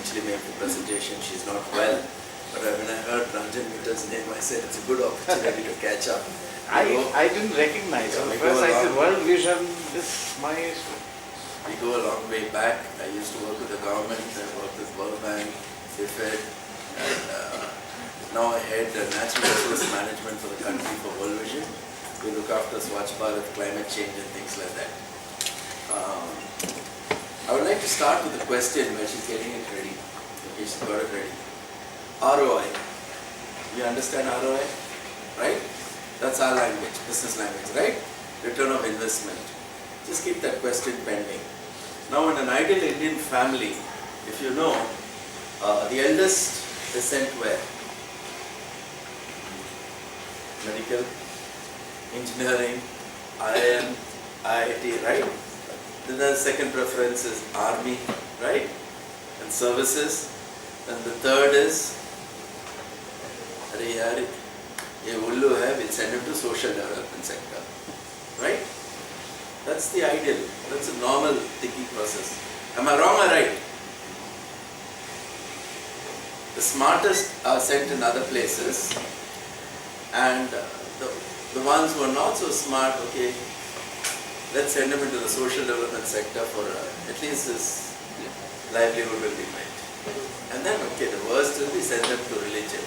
eventually make the presentation. She's not well. But when I heard Ranjan Mittal's name, I said it's a good opportunity to catch up. I didn't recognize her. First I said World Vision, this Mahesh. We go a long way back. I used to work with the government, I worked with World Bank, CIFED, and now I head natural resource management for the country for World Vision. We look after Swachh Bharat, climate change and things like that. I would like to start with a question where she's getting it ready. Okay, she's got it ready. ROI. You understand ROI? Right? That's our language, business language, right? Return of investment. Just keep that question pending. Now in an ideal Indian family, if you know, the eldest is sent where? Medical, engineering, IIM, IIT, right? Then the second preference is army, right? And services. And the third is, we'll send him to social development sector, right? That's the ideal. That's a normal thinking process. Am I wrong or right? The smartest are sent in other places, and the ones who are not so smart, okay, let's send them into the social development sector for at least his livelihood will be met. And then, okay, the worst will be send them to religion.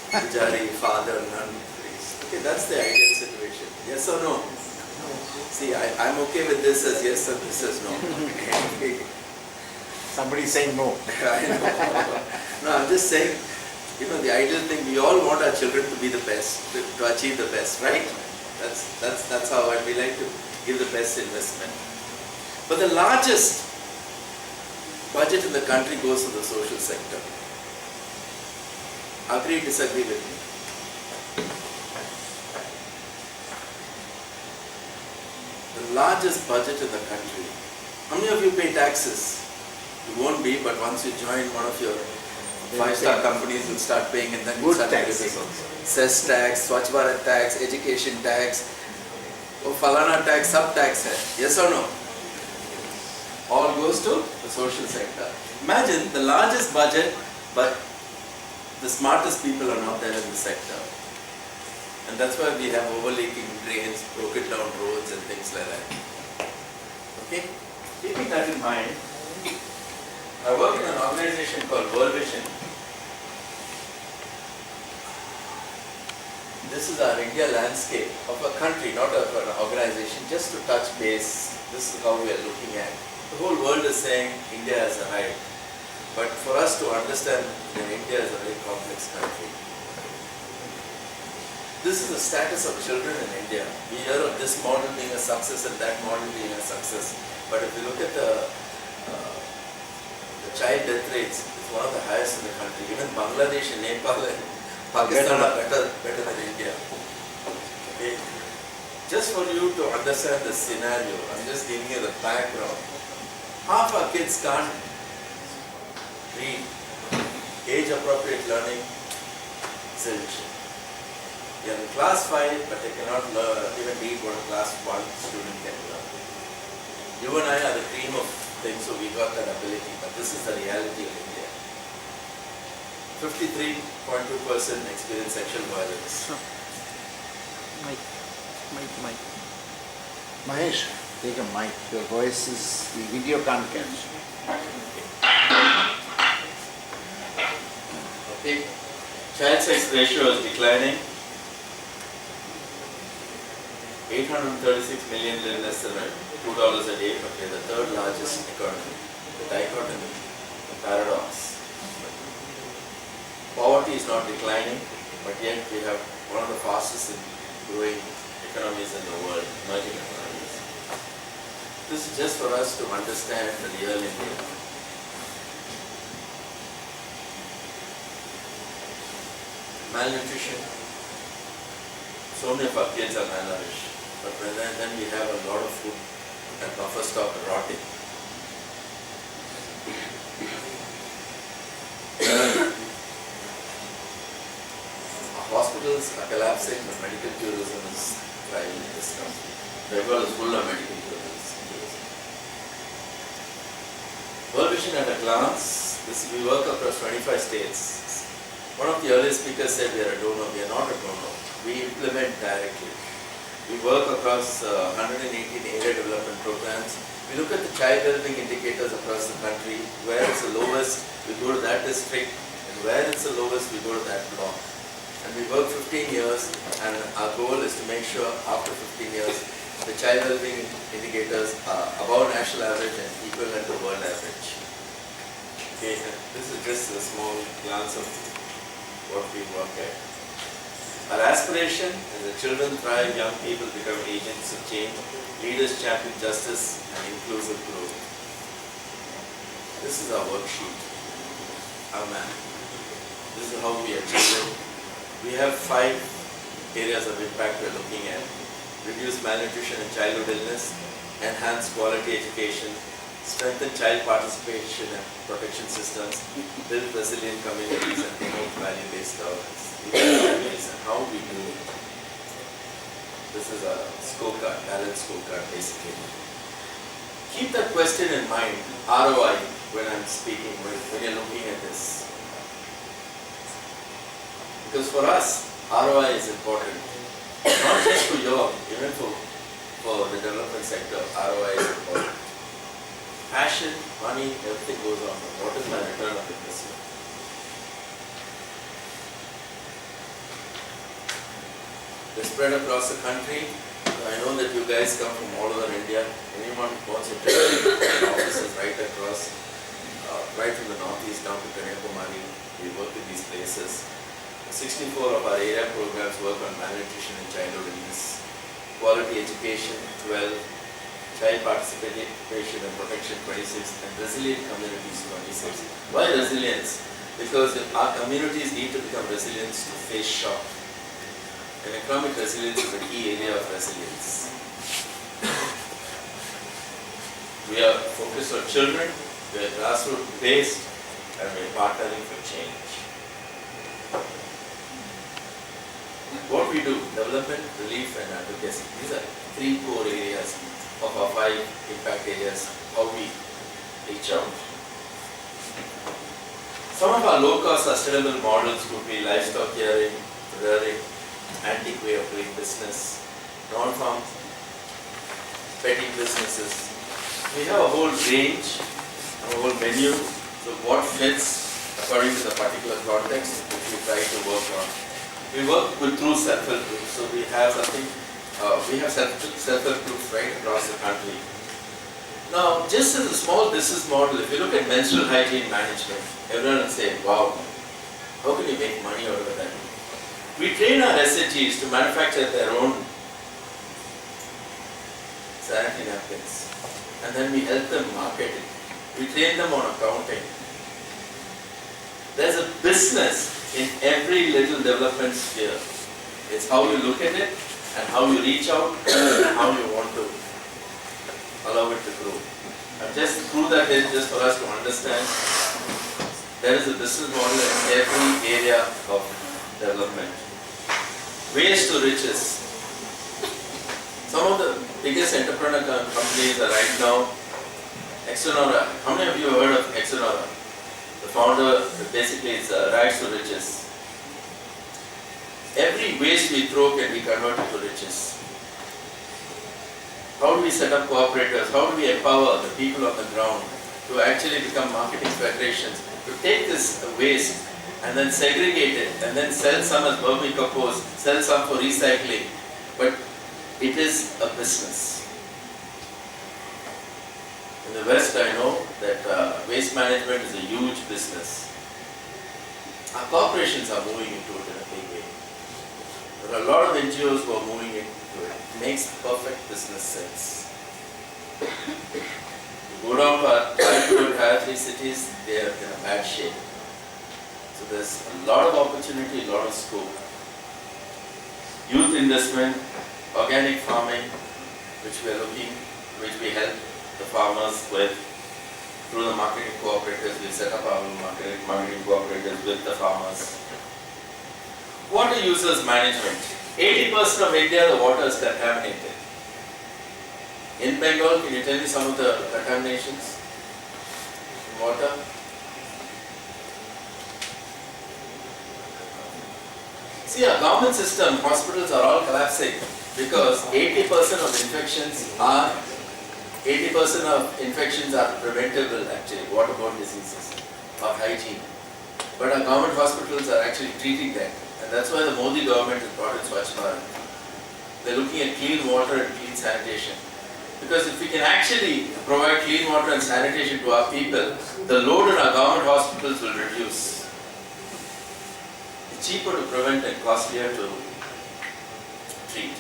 Pujari, father, nun, priest. Okay, that's the ideal situation. Yes or no? See, I'm okay with this as yes and this as no. Somebody saying no. I know. No, I'm just saying, you know, the ideal thing, we all want our children to be the best, to achieve the best, right? That's how we like to give the best investment. But the largest budget in the country goes to the social sector. Agree, disagree with me? The largest budget in the country. How many of you pay taxes? You won't be, but once you join one of your five-star companies, you'll start paying, and then you'll start taxes also. Cess tax, Swachh Bharat tax, education tax, Falana tax, sub-tax hai. Yes or no? All goes to the social sector. Imagine the largest budget, but the smartest people are not there in the sector. And that's why we have overleaking drains, broken down roads and things like that. Okay? Keeping that in mind, I work in an organization called World Vision. This is our India landscape of a country, not of an organization, just to touch base. This is how we are looking at. The whole world is saying India has arrived. But for us to understand that India is a very complex country. This is the status of children in India. We hear of this model being a success and that model being a success. But if you look at the child death rates, it's one of the highest in the country. Even Bangladesh and Nepal and Pakistan are better than India. Okay. Just for you to understand the scenario, I'm just giving you the background. Half our kids can't read. Age-appropriate learning solution. They are in class 5, but they cannot even read what a class 1 student can learn. You and I are the cream of things, so we got that ability, but this is the reality of India. 53.2% experience sexual violence. Mic. Mahesh, take a mic. Your voice is, the video can't catch. Okay. Child sex ratio is declining. 836 million live less than $2 a day, but we are the third largest economy. The dichotomy, the paradox. Poverty is not declining, but yet we have one of the fastest growing economies in the world, emerging economies. This is just for us to understand the real India. Malnutrition. So many of our kids are malnourished, but then we have a lot of food and buffer stock rotting. Hospitals are collapsing, but medical tourism is thriving in this country. Bengal is full of medical tourism. World Vision at a glance. We work across 25 states. One of the earlier speakers said we are a donor. We are not a donor. We implement directly. We work across 118 area development programs. We look at the child well-being indicators across the country. Where it's the lowest, we go to that district. And where it's the lowest, we go to that block. And we work 15 years, and our goal is to make sure after 15 years, the child well-being indicators are above national average and equivalent to world average. Okay, this is just a small glance of what we work at. Our aspiration is that children thrive, young people become agents of change, leaders champion justice and inclusive growth. This is our worksheet, our map. This is how we achieve it. We have 5 areas of impact we're looking at. Reduce malnutrition and childhood illness, enhance quality education, strengthen child participation and protection systems, build resilient communities and promote value-based governance. These are the ways and how we do it. This is a scorecard, balanced scorecard basically. Keep that question in mind, ROI, when I'm speaking, when you're looking at this. Because for us, ROI is important. Not just for your, even for the development sector, ROI is important. Passion, money, everything goes on. But what is my return of investment? They're spread across the country. I know that you guys come from all over India. Anyone who wants to take offices right across, right from the northeast down to Kanyakumari, we work in these places. 64 of our area programs work on malnutrition and childhood illness. Quality education, 12. Child participation and protection, 26, and resilient communities, 26. Why resilience? Because our communities need to become resilient to face shock. And economic resilience is a key area of resilience. We are focused on children, we are grassroots based, and we are partnering for change. What we do, development, relief, and advocacy. These are 3 core areas of our 5 impact areas, how we reach out. Some of our low-cost sustainable models could be livestock rearing, antique way of doing business, non-farm, petty businesses. We have a whole range, a whole menu, so what fits according to the particular context which we try to work on. We work through self-help groups, so we have something. We have self-help groups right across the country. Now, just as a small business model, if you look at menstrual hygiene management, everyone will say, wow, how can you make money out of that? We train our SHGs to manufacture their own sanitary napkins, and then we help them market it. We train them on accounting. There's a business in every little development sphere. It's how you look at it, and how you reach out, and how you want to allow it to grow. I've just threw that in just for us to understand there is a business model in every area of development. Waste to riches. Some of the biggest entrepreneur companies are right now Exonora. How many of you have heard of Exonora? The founder basically is rags to riches. Every waste we throw can be converted to riches. How do we set up cooperators? How do we empower the people on the ground to actually become marketing federations, to take this waste and then segregate it and then sell some as vermicompost, sell some for recycling. But it is a business. In the West, I know that waste management is a huge business. Our corporations are moving into it in a big way. There are a lot of NGOs who are moving into it. It makes perfect business sense. You go down to our tier 3 cities, they are in a bad shape. So there's a lot of opportunity, a lot of scope. Youth investment, organic farming, which we help the farmers with through the marketing cooperatives. We set up our marketing cooperatives with the farmers. Water users management. 80% of India, the water is contaminated. In Bengal, can you tell me some of the contaminations in water? See, our government system, hospitals are all collapsing because 80% of infections are preventable actually, waterborne diseases or hygiene. But our government hospitals are actually treating them. And that's why the Modi government has brought in Swachh Bharat. They're looking at clean water and clean sanitation. Because if we can actually provide clean water and sanitation to our people, the load in our government hospitals will reduce. It's cheaper to prevent and costlier to treat.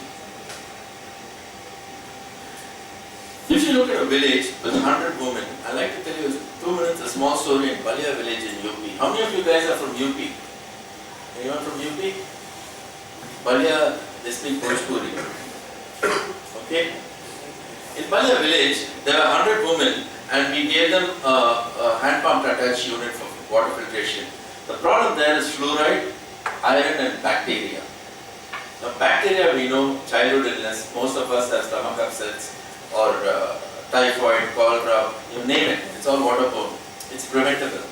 If you look at a village with 100 women, I'd like to tell you 2 minutes a small story in Balia village in UP. How many of you guys are from UP? Anyone from UP? Balia, they speak Bhojpuri. Okay? In Balia village, there were 100 women and we gave them a hand pump attached unit for water filtration. The problem there is fluoride, iron and bacteria. Now bacteria we know, childhood illness, most of us have stomach upsets or typhoid, cholera, you name it, it's all waterborne. It's preventable.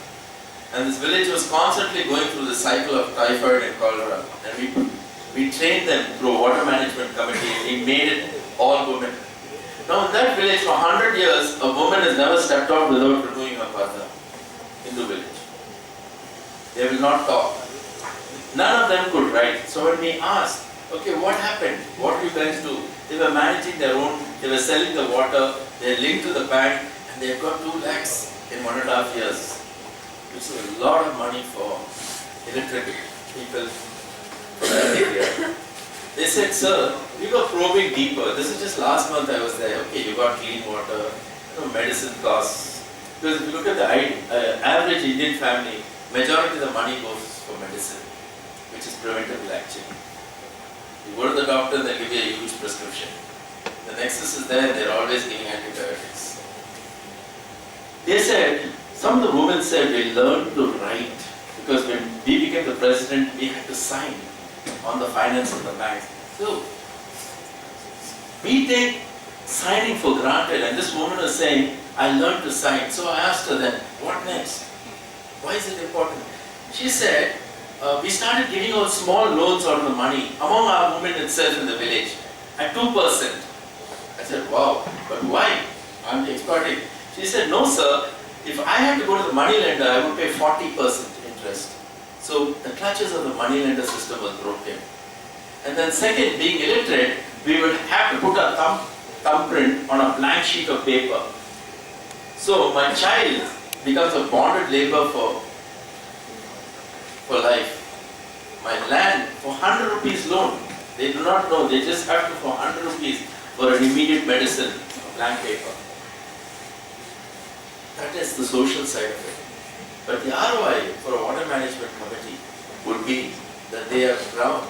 And this village was constantly going through the cycle of typhoid and cholera. And we trained them through a water management committee and we made it all women. Now in that village for 100 years, a woman has never stepped out without removing her partner in the village. They will not talk. None of them could write. So when we asked, okay, what happened? What do you guys do? They were managing their own, they were selling the water, they linked to the bank, and they got 2 lakhs in 1.5 years. Which is a lot of money for illiterate people from that area. They said, sir, we were probing deeper. This is just last month I was there. Okay, you got clean water, medicine costs. Because if you look at the average Indian family, majority of the money goes for medicine, which is preventable actually. You go to the doctor, they'll give you a huge prescription. The nexus is there, they're always giving antibiotics. They said, some of the women said we learned to write because when we became the president, we had to sign on the finance of the bank. So, we take signing for granted, and this woman was saying, I learned to sign. So I asked her then, what next? Why is it important? She said, we started giving out small loans out of the money among our women itself in the village at 2%. I said, wow, but why? I'm exploiting. She said, no sir, if I had to go to the money lender, I would pay 40% interest. So the clutches of the money lender system was broken. And then second, being illiterate, we would have to put a thumbprint on a blank sheet of paper. So my child becomes a bonded labor for life. My land for 100 rupees loan. They do not know, they just have to for 100 rupees for an immediate medicine, a blank paper. That is the social side of it. But the ROI for a water management committee would be that they are ground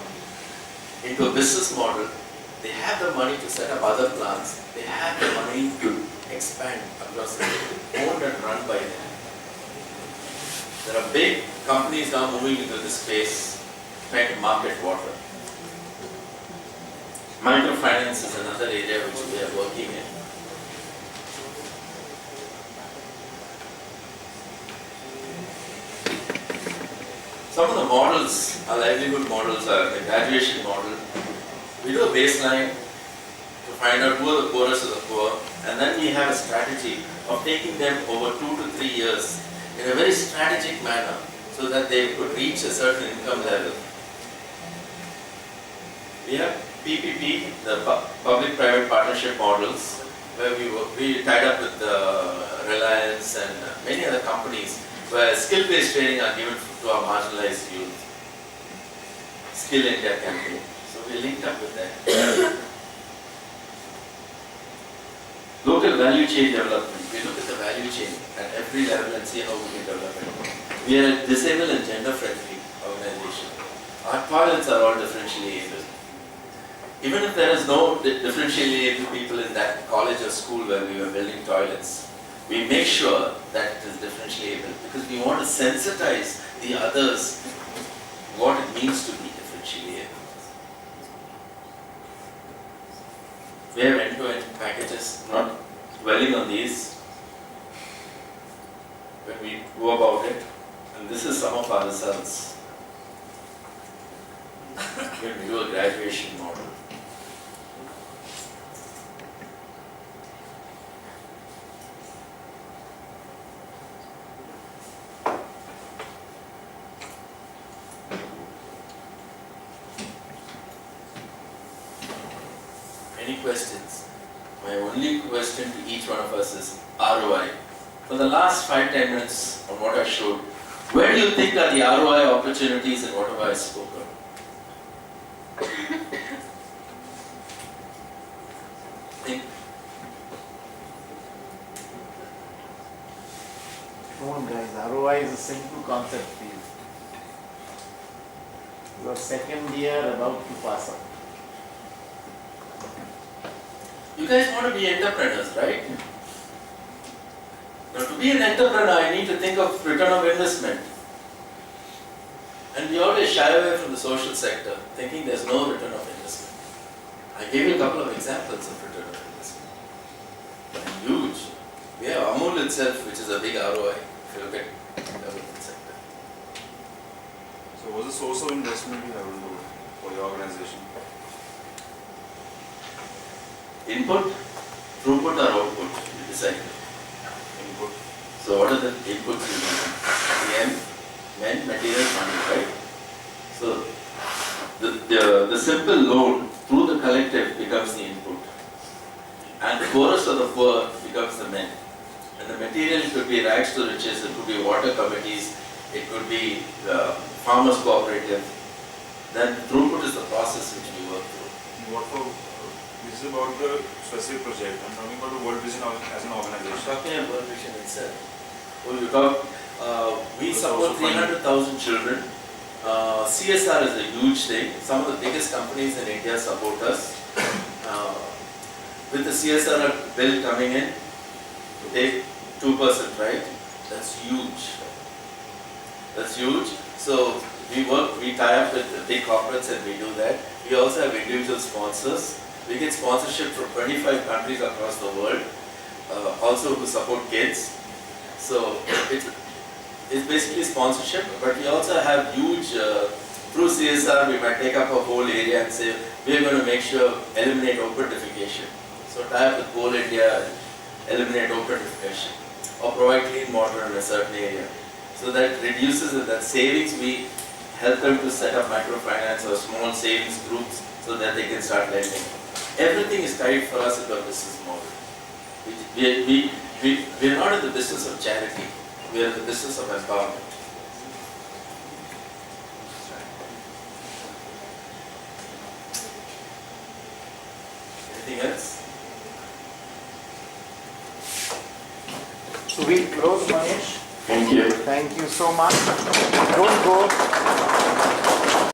into a business model. They have the money to set up other plants. They have the money to expand across the world, owned and run by them. There are big companies now moving into this space, trying to market water. Microfinance is another area which we are working in. Some of the models, our livelihood models are the graduation model. We do a baseline to find out who are the poorest of the poor, and then we have a strategy of taking them over 2 to 3 years in a very strategic manner so that they could reach a certain income level. We have PPP, the public-private partnership models, where we tied up with Reliance and many other companies where skill-based training are given to our marginalized youth. Skill India campaign. So we linked up with that. Local value chain development. We look at the value chain at every level and see how we can develop it. We are a disabled and gender-friendly organization. Our toilets are all differentially able. Even if there is no differentially able people in that college or school where we were building toilets, we make sure that it is differentially able because we want to sensitize the others what it means to be differentially able. We have end-to-end packages, not dwelling on these when we go about it, and this is some of our results. when we do a graduation model. Any questions? My only question to each one of us is ROI. For the last 5-10 minutes on what I showed, where do you think are the ROI opportunities in whatever I spoke of? Think. Come on guys, ROI is a simple concept for you. Your second year about to pass out. You guys want to be entrepreneurs, right? Now, to be an entrepreneur, I need to think of return of investment. And we always shy away from the social sector, thinking there's no return of investment. I gave you a couple of examples of return of investment. Huge. We have Amul itself, which is a big ROI, if you look at the development sector. So what's the source of investment you have to do for your organization? Input, throughput or output, you decide. Input. So what are the inputs you need? Men, material, money, right? So the simple loan through the collective becomes the input. And the poorest of the poor becomes the men. And the material could be rags to riches, it could be water committees, it could be farmers cooperative. Then throughput is the process which we work through. What for? This is about the specific project. I'm talking about the World Vision as an organization. Talking about World Vision itself. Well, you talk, we It's support also fine. 300,000 children. CSR is a huge thing. Some of the biggest companies in India support us. With the CSR bill coming in, take 2%, right? That's huge. That's huge. So we tie up with the big corporates and we do that. We also have individual sponsors. We get sponsorship from 25 countries across the world, also to support kids. So it's basically sponsorship, but we also have huge, through CSR we might take up a whole area and say, we are going to make sure, eliminate open-defecation. So tie up with Coal India, eliminate open-defecation, or provide clean water in a certain area. So that reduces that savings, we help them to set up microfinance or small savings groups so that they can start lending. Everything is tied for us into a business model. We are not in the business of charity, we are in the business of empowerment. Anything else? So we'll close, Mahesh. Thank you. Thank you so much. Don't go.